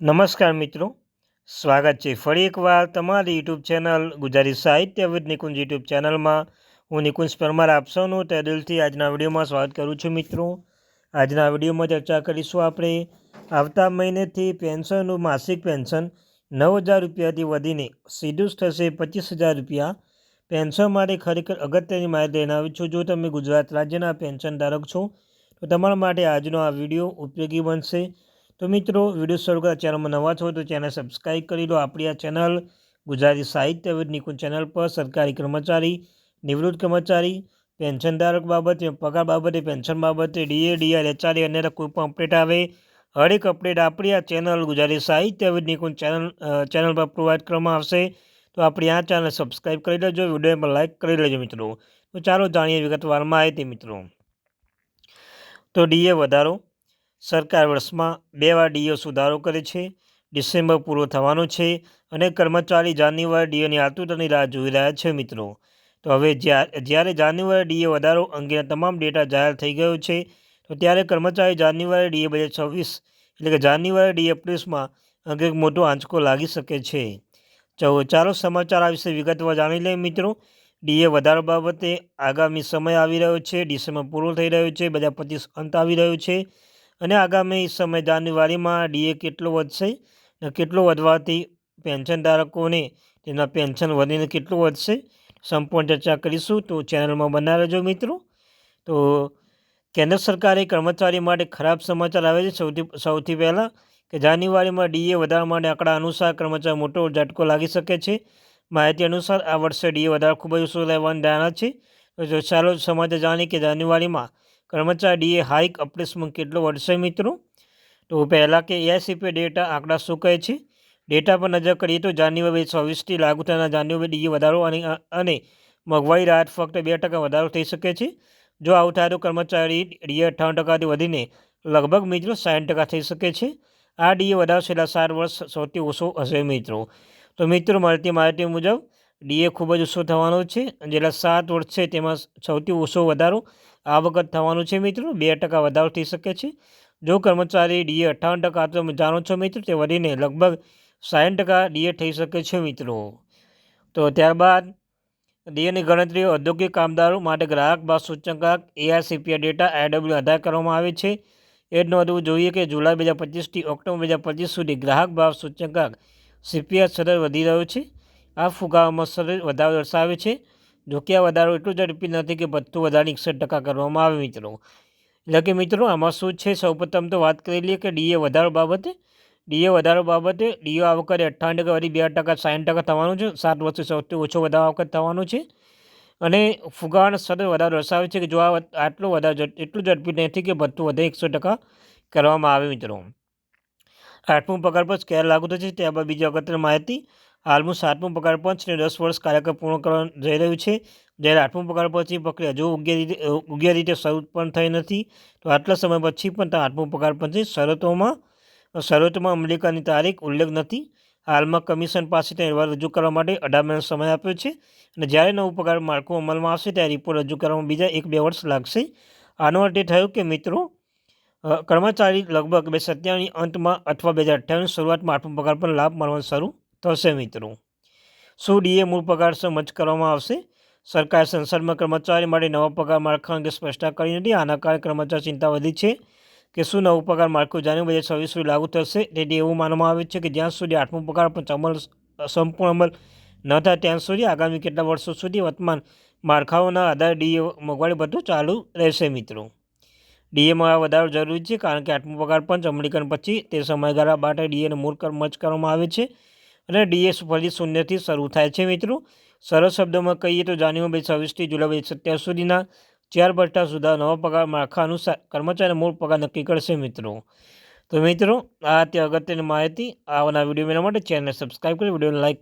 નમસ્કાર મિત્રો, સ્વાગત છે ફરી એકવાર તમારી યુટ્યુબ ચેનલ ગુજરાતી સાહિત્ય વિદ નિકુંજ યુટ્યુબ ચેનલમાં. હું નિકુંજ પરમાર આપ સૌનું તે દિલથી આજના વિડીયોમાં સ્વાગત કરું છું. મિત્રો, આજના વિડીયોમાં ચર્ચા કરીશું આપણે આવતા મહિનેથી પેન્શનનું માસિક પેન્શન 9,000 રૂપિયાથી વધીને સીધું જ થશે 25,000 રૂપિયા. પેન્શન માટે ખરેખર અગત્યની માહિતી લઈને આવી છું. જો તમે ગુજરાત રાજ્યના પેન્શન ધારક છો તો તમારા માટે આજનો આ વિડીયો ઉપયોગી બનશે. તો મિત્રો, વિડીયો શરૂ કરતા ચેનલમાં નવા છો તો ચેનલ સબસ્ક્રાઈબ કરી લો. આપણી આ ચેનલ ગુજરાતી સાહિત્ય વિદ નિકુંજ ચેનલ પર સરકારી કર્મચારી, નિવૃત્ત કર્મચારી, પેન્શનધારક બાબતે, પગાર બાબતે, પેન્શન બાબતે, ડીએ, ડીઆર, એચઆરએ અને કોઈ પણ અપડેટ આવે હરેક અપડેટ આપણી આ ચેનલ ગુજરાતી સાહિત્ય વિદ નિકુંજ ચેનલ પર પ્રોવાઈડ કરવામાં આવશે. તો આપણી આ ચેનલ સબસ્ક્રાઈબ કરી લેજો, વિડીયો પર લાઇક કરી લેજો મિત્રો. તો ચાલો જાણીએ વિગતવાર માહિતી મિત્રો. તો ડીએ વધારો. સરકાર વર્ષમાં 2 વાર ડીએ સુધારો કરે છે. ડિસેમ્બર પૂરો થવાનો છે અને કર્મચારી જાન્યુઆરી ડીએની આતુરતાની રાહ જોઈ રહ્યા છે મિત્રો. તો હવે જ્યારે જાન્યુઆરી ડીએ વધારો અંગેના તમામ ડેટા જાહેર થઈ ગયો છે, તો ત્યારે કર્મચારી જાન્યુઆરી ડીએ 2026 એટલે કે જાન્યુઆરી ડીએ પ્લસમાં અંગે એક મોટો આંચકો લાગી શકે છે. ચાલો સમાચાર આ વિશે વિગતવાર જાણી લઈએ મિત્રો. ડીએ વધારો બાબતે આગામી સમય આવી રહ્યો છે. ડિસેમ્બર પૂરો થઈ રહ્યો છે, 2025 અંત આવી રહ્યો છે અને આગામી સમય જાન્યુઆરીમાં ડીએ કેટલો વધશે અને કેટલો વધવાથી પેન્શનધારકોને તેના પેન્શન વધીને કેટલું વધશે, સંપૂર્ણ ચર્ચા કરીશું. તો ચેનલમાં બના રહેજો મિત્રો. તો કેન્દ્ર સરકારે કર્મચારી માટે ખરાબ સમાચાર આવે છે. સૌથી પહેલાં કે જાન્યુઆરીમાં ડીએ વધારા માટે આંકડા અનુસાર કર્મચારી મોટો ઝટકો લાગી શકે છે. માહિતી અનુસાર આ વર્ષે ડીએ વધારો ખૂબ જ ઓછો રહેવાની ધારણા છે. તો ચાલો સમાચાર જાણીએ કે જાન્યુઆરીમાં કર્મચારી ડીએ હાઇક અપડેટ્સમાં કેટલો વધશે મિત્રો. તો પહેલાં કે એઆઈસીપી ડેટા આંકડા શું કહે છે. ડેટા પર નજર કરીએ તો જાન્યુઆરી 2026થી લાગુ થનાર જાન્યુઆરી ડીએ વધારો અને મોંઘવારી રાહત ફક્ત 2% વધારો થઈ શકે છે. જો આવું થાય તો કર્મચારી ડીએ 58%થી વધીને લગભગ મિત્રો 60% થઈ શકે છે. આ ડીએ વધારો છેલ્લા 7 વર્ષ સૌથી ઓછો હશે મિત્રો. તો મિત્રો, મળતી માહિતી મુજબ ડીએ ખૂબ જ ઓછો થવાનો છે. જેટલા 7 વર્ષ છે તેમાં સૌથી ઓછો વધારો આ વખત થવાનું છે મિત્રો. 2% વધારો થઈ શકે છે. જો કર્મચારી ડીએ 58% તમે જાણો છો મિત્રો, તે વધીને લગભગ 60% ડીએ થઈ શકે છે મિત્રો. તો ત્યારબાદ ડીએની ગણતરીઓ ઔદ્યોગિક કામદારો માટે ગ્રાહક ભાવ સૂચકાંક એઆરસીપીઆઈ ડેટા આઈડબ્લ્યુ આધાર કરવામાં આવે છે. એ જ નોંધવું જોઈએ કે જુલાઈ 2025થી ઓક્ટોબર 2025 સુધી ગ્રાહક ભાવ સૂચકાંક સીપીઆઈ સતત વધી રહ્યો છે. આ ફુગાવામાં સતત વધારો દર્શાવે છે. જોકે આ વધારો એટલો ઝડપી નથી કે ભથ્થું વધારીને 61% કરવામાં આવે મિત્રો. એટલે કે મિત્રો, આમાં શું છે, સૌપ્રથમ તો વાત કરી લઈએ કે ડીએ વધારો બાબતે ડીએ આ વખતે 58% વધી 2% 60% થવાનું છે. 7 વર્ષથી સૌથી ઓછો વધારો આ વખત થવાનો છે અને ફુગાવાનો સતત વધારો દર્શાવે છે કે જો આટલો વધારો એટલું ઝડપી નથી કે ભથ્થું વધે 100% કરવામાં આવે મિત્રો. 8મું પગાર પંચ ક્યારે લાગુ થશે, ત્યારબાદ બીજી અગત્યની માહિતી. હાલનું 7મું પગાર પંચ 10 વર્ષ કાર્યકાળ પૂર્ણ કરવા જઈ રહ્યું છે. જ્યારે 8મું પગાર પંચની પ્રક્રિયા હજુ યોગ્ય રીતે શરૂ પણ થઈ નથી. તો આટલા સમય પછી પણ 8મું પગાર પંચની શરતોમાં અમલીકરણની તારીખ ઉલ્લેખ નથી. હાલમાં કમિશન પાસે અહેવાલ રજૂ કરવા માટે 18 મહિનાનો સમય આપ્યો છે અને જ્યારે નવું પગાર માળખું અમલમાં આવશે ત્યારે રિપોર્ટ રજૂ કરવામાં બીજા 1-2 વર્ષ લાગશે. આનો અર્થ એ થયો કે મિત્રો, કર્મચારી લગભગ 2027ની અંતમાં અથવા 2028ની શરૂઆતમાં 8મું પગાર પર લાભ મળવાનું શરૂ થશે મિત્રો. શું ડીએ મૂળ પગાર સમજ કરવામાં આવશે? સરકારે સંસદમાં કર્મચારી માટે નવા પગાર માળખા અંગે સ્પષ્ટતા કરી નથી. આના કારણે કર્મચારી ચિંતા વધી છે કે શું નવું પગાર માળખું જાન્યુઆરી 2026 સુધી લાગુ થશે. તેથી એવું માનવામાં આવે છે કે જ્યાં સુધી 8મું પગાર પંચ સંપૂર્ણ અમલ ન થાય ત્યાં સુધી આગામી કેટલાક વર્ષો સુધી વર્તમાન માળખાઓના આધારે ડીએ મોંઘવારી ભથ્થું ચાલુ રહેશે મિત્રો. ડીએમાં આ વધારો જરૂરી છે કારણ કે 8મું પગાર પંચ અમલીકરણ પછી તે સમયગાળા માટે ડીએને મૂળ મર્જ કરવામાં આવે છે અને ડીએ ફરી શૂન્યથી શરૂ થાય છે મિત્રો. સરળ શબ્દોમાં કહીએ તો જાન્યુઆરી 2026થી જુલાઈ 2027 સુધીના 4 વર્ષના સુધારા નવા પગાર માળખા અનુસાર કર્મચારીનો મૂળ પગાર નક્કી કરશે મિત્રો. તો મિત્રો, આ તે અગત્યની માહિતી. આવનારા વિડીયો મેળવવા માટે ચેનલને સબસ્ક્રાઈબ કરી વિડીયોને લાઈક